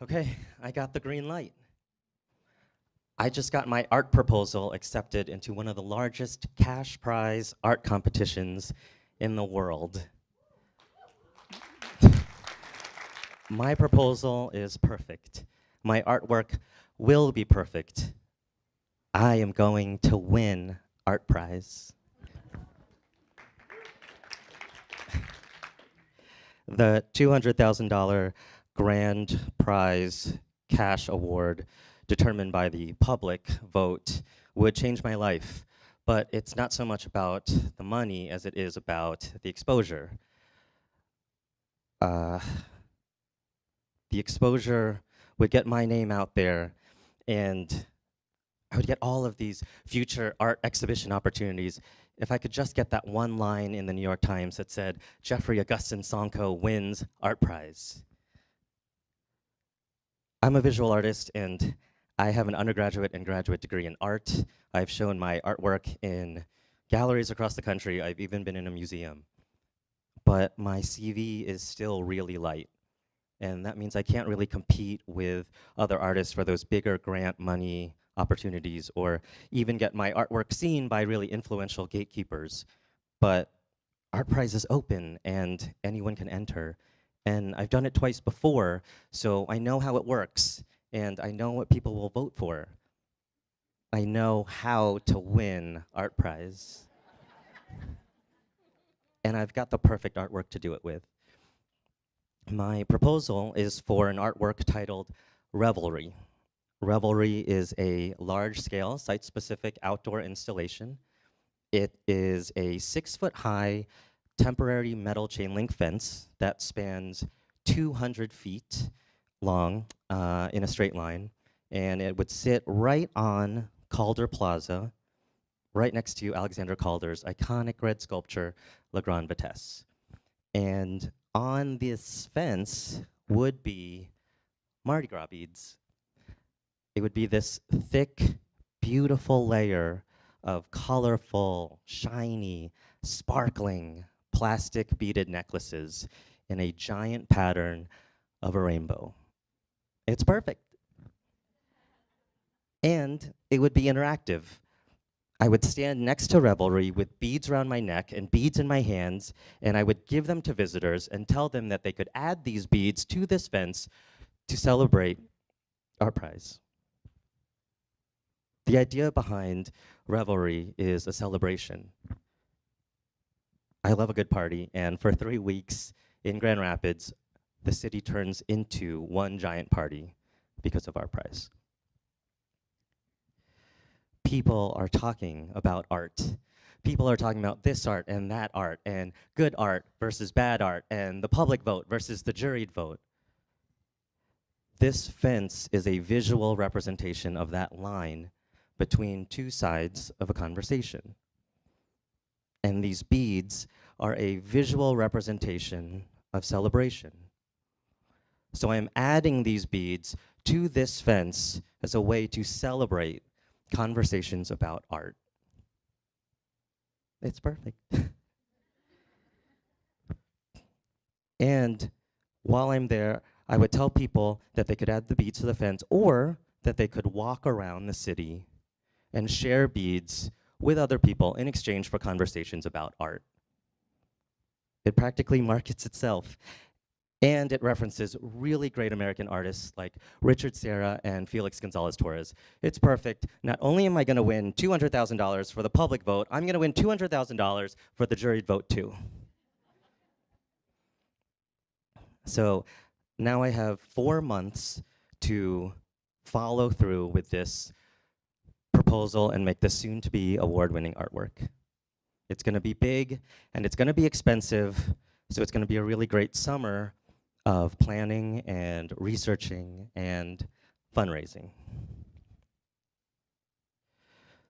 Okay, I got the green light. I just got my art proposal accepted into one of the largest cash prize art competitions in the world. My proposal is perfect. My artwork will be perfect. I am going to win ArtPrize. The $200,000 grand prize cash award determined by the public vote would change my life. But it's not so much about the money as it is about the exposure. The exposure would get my name out there, and I would get all of these future art exhibition opportunities if I could just get that one line in the New York Times that said, Jeffery Augustine Songco wins ArtPrize. I'm a visual artist, and I have an undergraduate and graduate degree in art. I've shown my artwork in galleries across the country. I've even been in a museum. But my CV is still really light. And that means I can't really compete with other artists for those bigger grant money opportunities or even get my artwork seen by really influential gatekeepers. But ArtPrize is open and anyone can enter. And I've done it twice before, so I know how it works and I know what people will vote for. I know how to win ArtPrize. And I've got the perfect artwork to do it with. My proposal is for an artwork titled Revelry. Revelry is a large-scale, site-specific outdoor installation. It is a 6-foot-high temporary metal chain link fence that spans 200 feet long in a straight line, and it would sit right on Calder Plaza, right next to Alexander Calder's iconic red sculpture, La Grande Vitesse. And on this fence would be Mardi Gras beads. It would be this thick, beautiful layer of colorful, shiny, sparkling, plastic beaded necklaces in a giant pattern of a rainbow. It's perfect. And it would be interactive. I would stand next to Revelry with beads around my neck and beads in my hands, and I would give them to visitors and tell them that they could add these beads to this fence to celebrate ArtPrize. The idea behind Revelry is a celebration. I love a good party, and for 3 weeks in Grand Rapids, the city turns into one giant party because of ArtPrize. People are talking about art. People are talking about this art and that art, and good art versus bad art, and the public vote versus the juried vote. This fence is a visual representation of that line between two sides of a conversation. And these beads are a visual representation of celebration. So I'm adding these beads to this fence as a way to celebrate conversations about art. It's perfect. And while I'm there, I would tell people that they could add the beads to the fence or that they could walk around the city and share beads with other people in exchange for conversations about art. It practically markets itself. And it references really great American artists like Richard Serra and Felix Gonzalez Torres. It's perfect. Not only am I going to win $200,000 for the public vote, I'm going to win $200,000 for the juried vote too. So now I have 4 months to follow through with this proposal and make this soon-to-be award-winning artwork. It's going to be big, and it's going to be expensive, so it's going to be a really great summer of planning and researching and fundraising.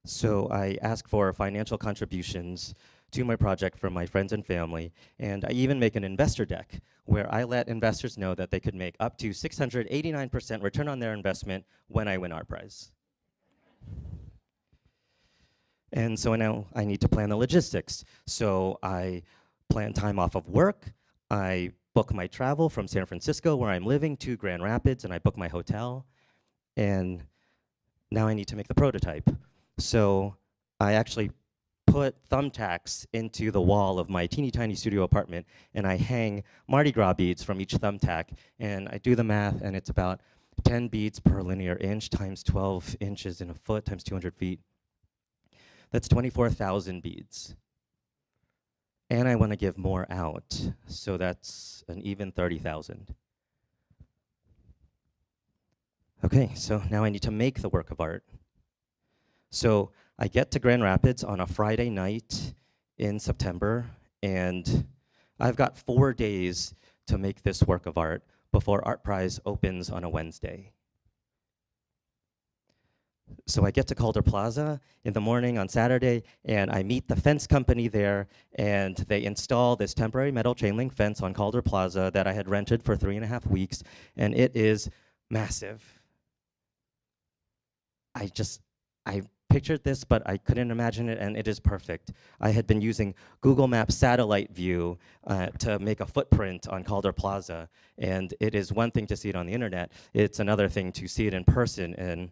So I ask for financial contributions to my project from my friends and family, and I even make an investor deck where I let investors know that they could make up to 689% return on their investment when I win ArtPrize. And so now I need to plan the logistics. So I plan time off of work, I book my travel from San Francisco, where I'm living, to Grand Rapids, and I book my hotel. And now I need to make the prototype. So I actually put thumbtacks into the wall of my teeny tiny studio apartment, and I hang Mardi Gras beads from each thumbtack, and I do the math, and it's about 10 beads per linear inch times 12 inches in a foot times 200 feet. That's 24,000 beads. And I want to give more out, so that's an even 30,000. Okay, so now I need to make the work of art. So I get to Grand Rapids on a Friday night in September, and I've got 4 days to make this work of art before ArtPrize opens on a Wednesday. So I get to Calder Plaza in the morning on Saturday, and I meet the fence company there, and they install this temporary metal chain link fence on Calder Plaza that I had rented for 3.5 weeks, and it is massive. I pictured this, but I couldn't imagine it, and it is perfect. I had been using Google Maps satellite view to make a footprint on Calder Plaza, and it is one thing to see it on the internet. It's another thing to see it in person, and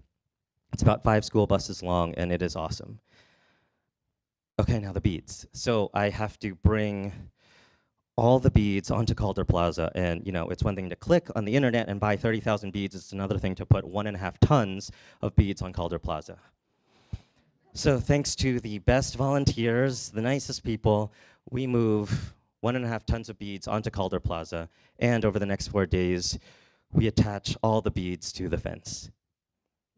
it's about 5 school buses long, and it is awesome. Okay, now the beads. So I have to bring all the beads onto Calder Plaza, and it's one thing to click on the internet and buy 30,000 beads. It's another thing to put 1.5 tons of beads on Calder Plaza. So thanks to the best volunteers, the nicest people, we move 1.5 tons of beads onto Calder Plaza, and over the next 4 days, we attach all the beads to the fence.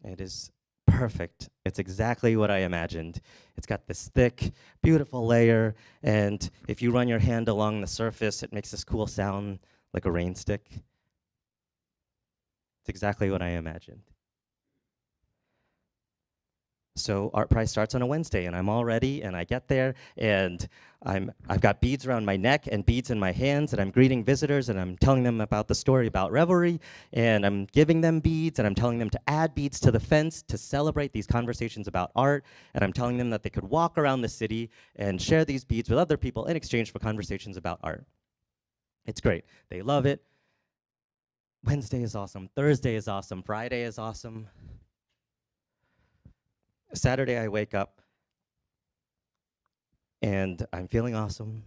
It is perfect. It's exactly what I imagined. It's got this thick, beautiful layer, and if you run your hand along the surface, it makes this cool sound like a rain stick. It's exactly what I imagined. So ArtPrize starts on a Wednesday, and I'm all ready, and I get there, and I've got beads around my neck and beads in my hands, and I'm greeting visitors, and I'm telling them about the story about Revelry, and I'm giving them beads, and I'm telling them to add beads to the fence to celebrate these conversations about art, and I'm telling them that they could walk around the city and share these beads with other people in exchange for conversations about art. It's great. They love it. Wednesday is awesome. Thursday is awesome. Friday is awesome. Saturday, I wake up, and I'm feeling awesome,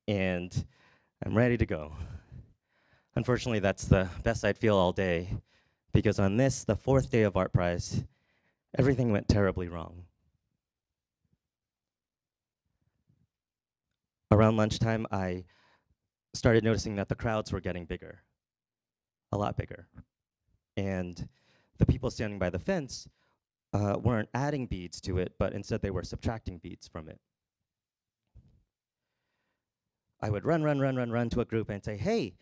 and I'm ready to go. Unfortunately, that's the best I'd feel all day, because on this, the 4th day of ArtPrize, everything went terribly wrong. Around lunchtime, I started noticing that the crowds were getting bigger, a lot bigger. And the people standing by the fence weren't adding beads to it, but instead they were subtracting beads from it. I would run to a group and say, hey,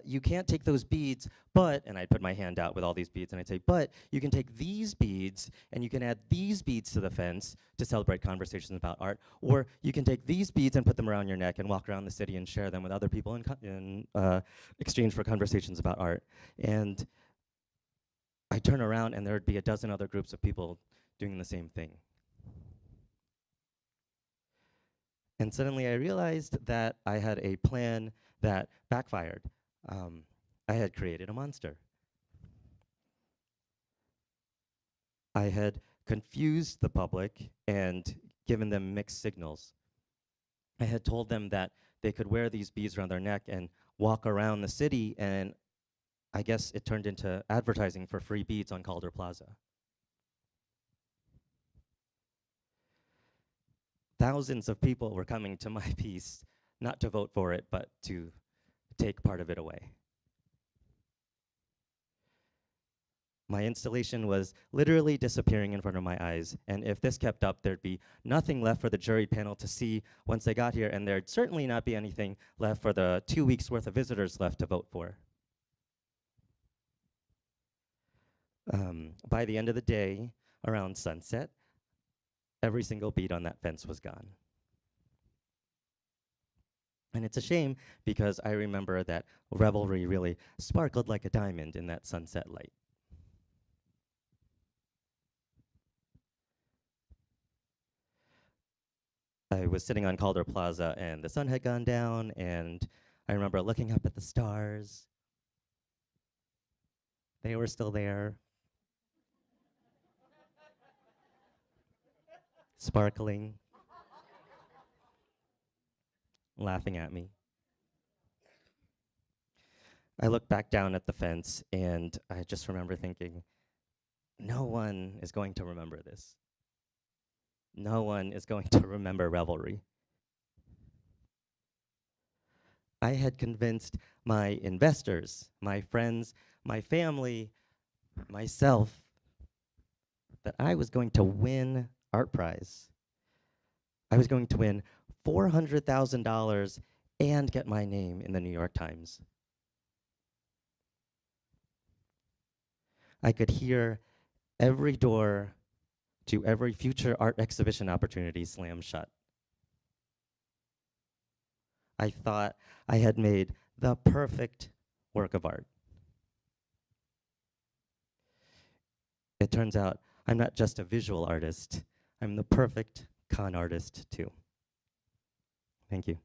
you can't take those beads, but, and I'd put my hand out with all these beads, and I'd say, but you can take these beads, and you can add these beads to the fence to celebrate conversations about art, or you can take these beads and put them around your neck and walk around the city and share them with other people in exchange for conversations about art. And I'd turn around, and there would be a dozen other groups of people doing the same thing. And suddenly I realized that I had a plan that backfired. I had created a monster. I had confused the public and given them mixed signals. I had told them that they could wear these beads around their neck and walk around the city, and I guess it turned into advertising for free beads on Calder Plaza. Thousands of people were coming to my piece, not to vote for it, but to take part of it away. My installation was literally disappearing in front of my eyes, and if this kept up, there'd be nothing left for the jury panel to see once they got here, and there'd certainly not be anything left for the 2 weeks worth of visitors left to vote for. By the end of the day, around sunset, every single bead on that fence was gone. And it's a shame, because I remember that Revelry really sparkled like a diamond in that sunset light. I was sitting on Calder Plaza, and the sun had gone down, and I remember looking up at the stars. They were still there, sparkling, laughing at me. I looked back down at the fence, and I just remember thinking, no one is going to remember this. No one is going to remember Revelry. I had convinced my investors, my friends, my family, myself, that I was going to win ArtPrize. I was going to win $400,000 and get my name in the New York Times. I could hear every door to every future art exhibition opportunity slam shut. I thought I had made the perfect work of art. It turns out I'm not just a visual artist, I'm the perfect con artist too. Thank you.